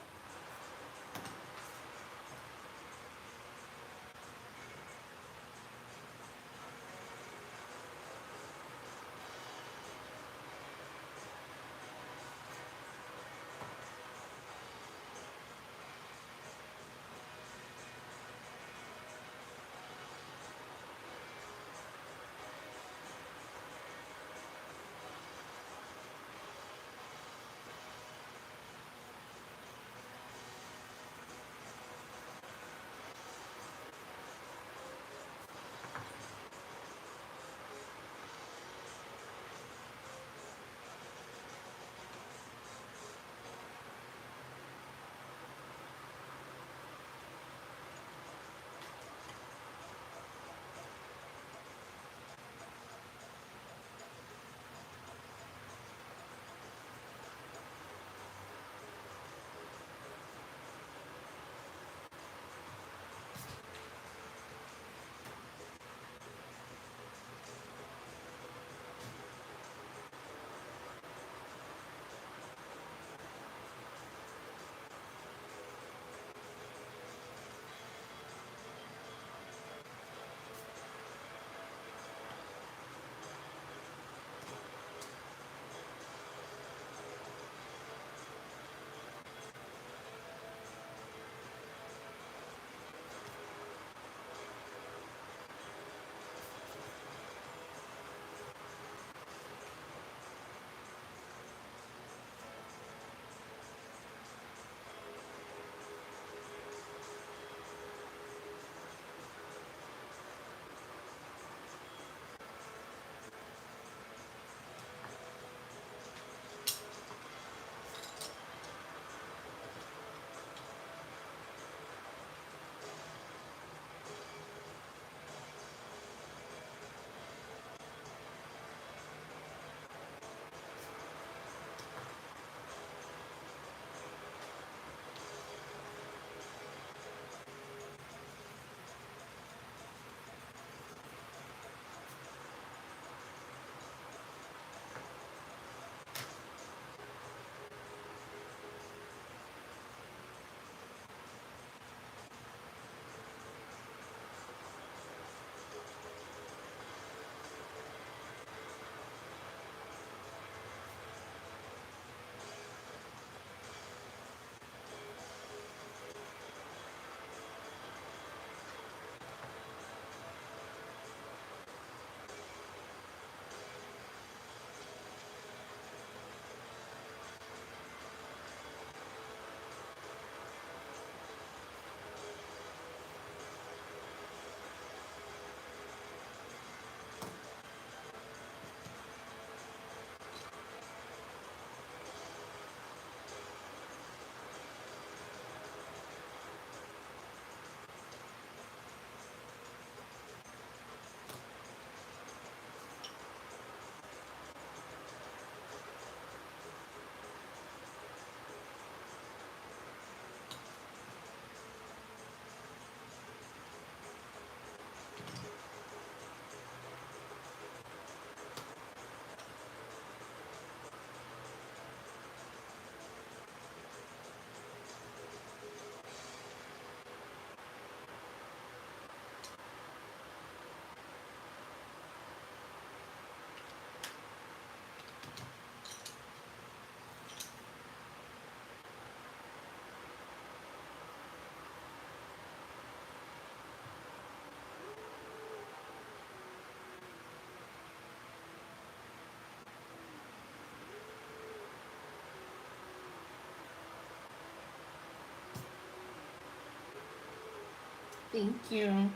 Thank you.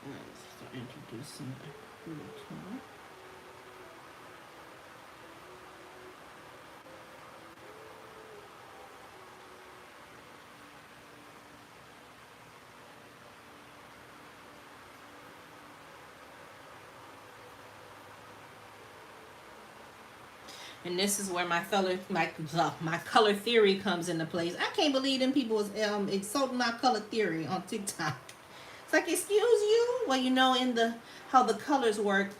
Let's start introducing the routine. And this is where my color theory comes into place. I can't believe them people was insulting my color theory on TikTok. It's like, excuse you? Well, you know, in the how the colors work,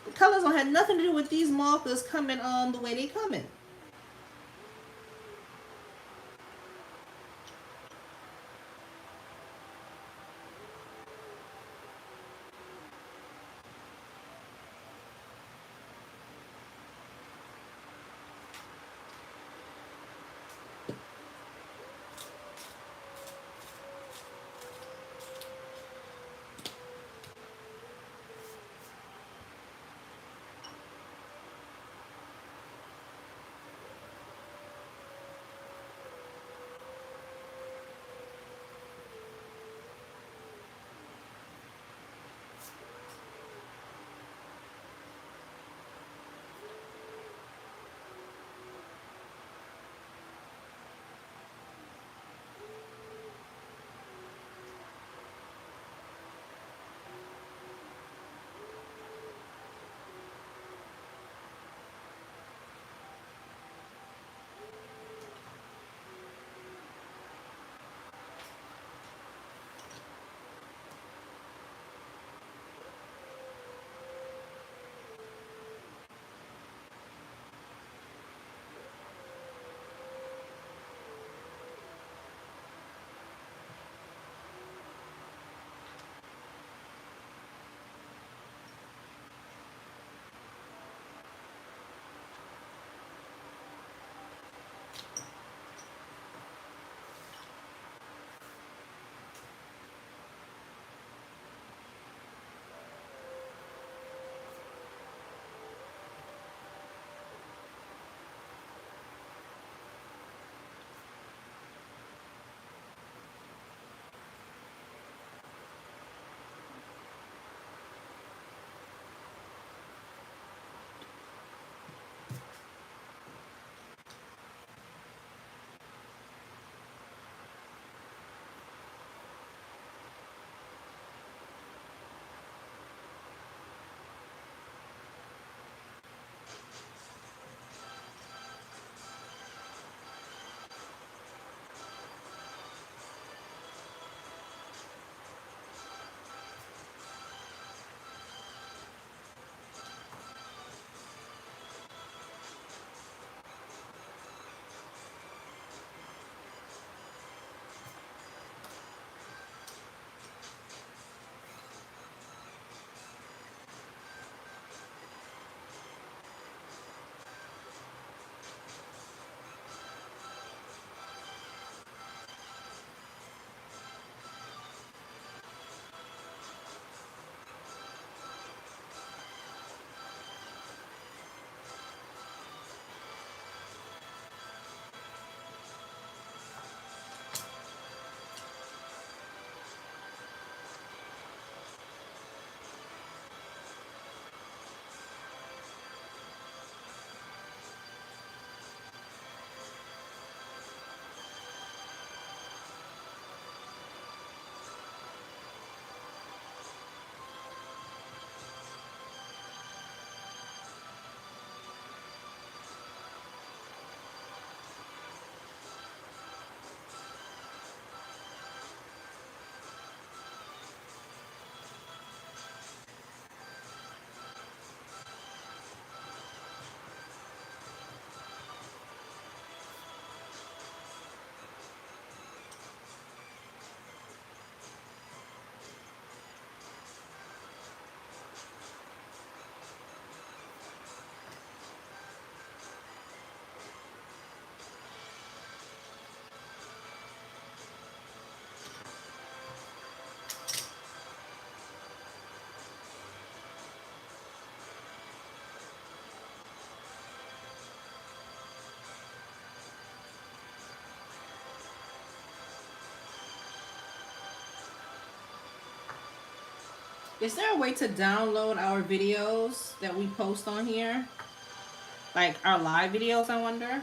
the colors don't have nothing to do with these markers coming on the way they coming. Is there a way to download our videos that we post on here? Like our live videos, I wonder?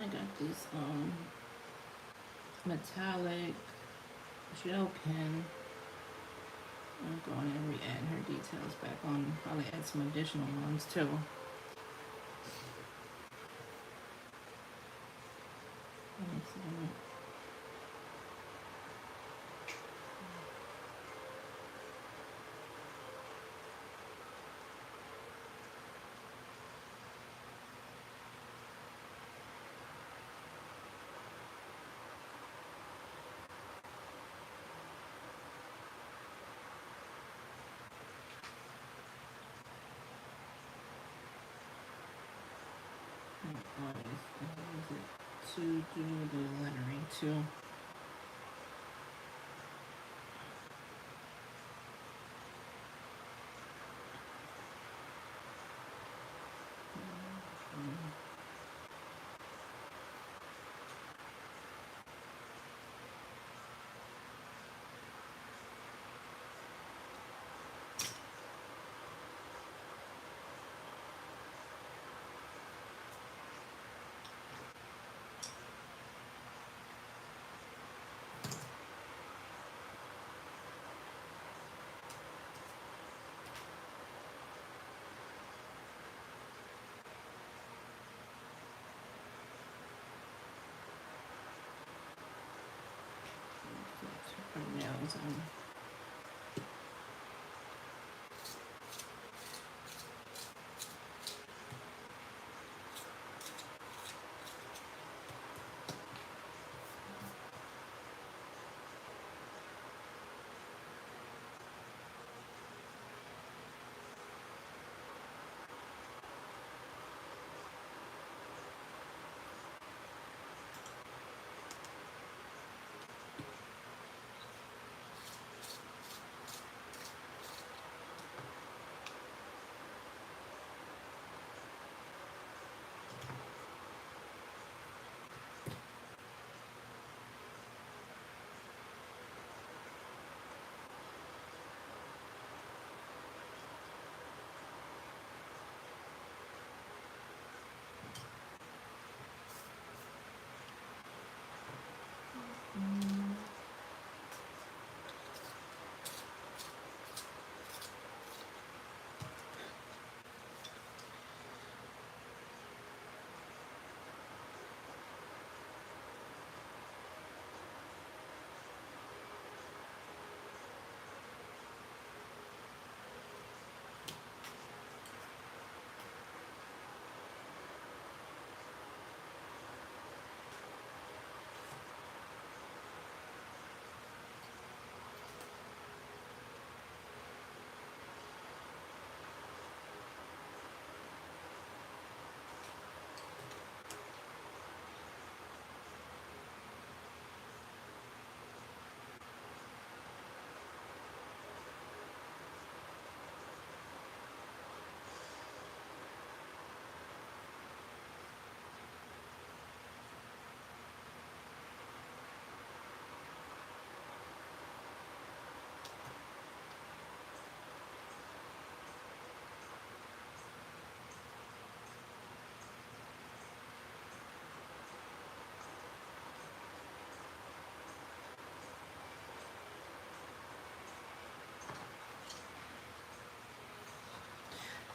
I got this metallic gel pen. I'm going and re-add her details back on. Probably add some additional ones too. Use it to do the lettering too. Put her nails on.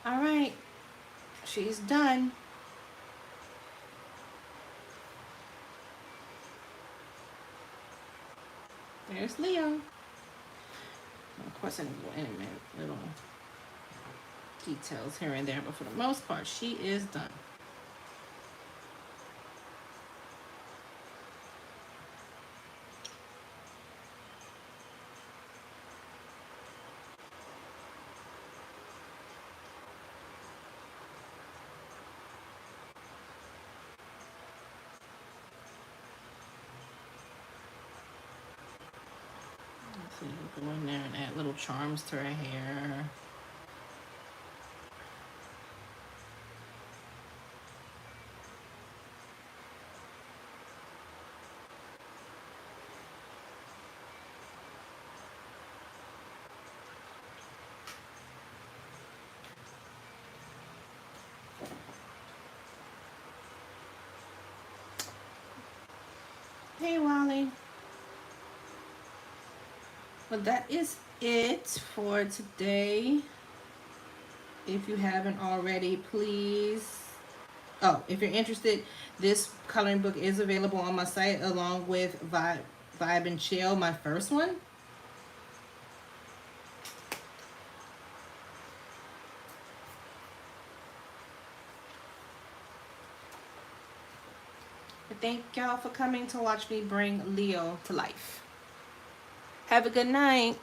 All right, she's done. There's Leo. Of course, I can go in a little details here and there, but for the most part, she is done. So you go in there and add little charms to her hair. Hey, Wally. Well, that is it for today. If you haven't already, please. Oh, if you're interested, this coloring book is available on my site along with Vibe and Chill, my first one. But thank y'all for coming to watch me bring Leo to life. Have a good night.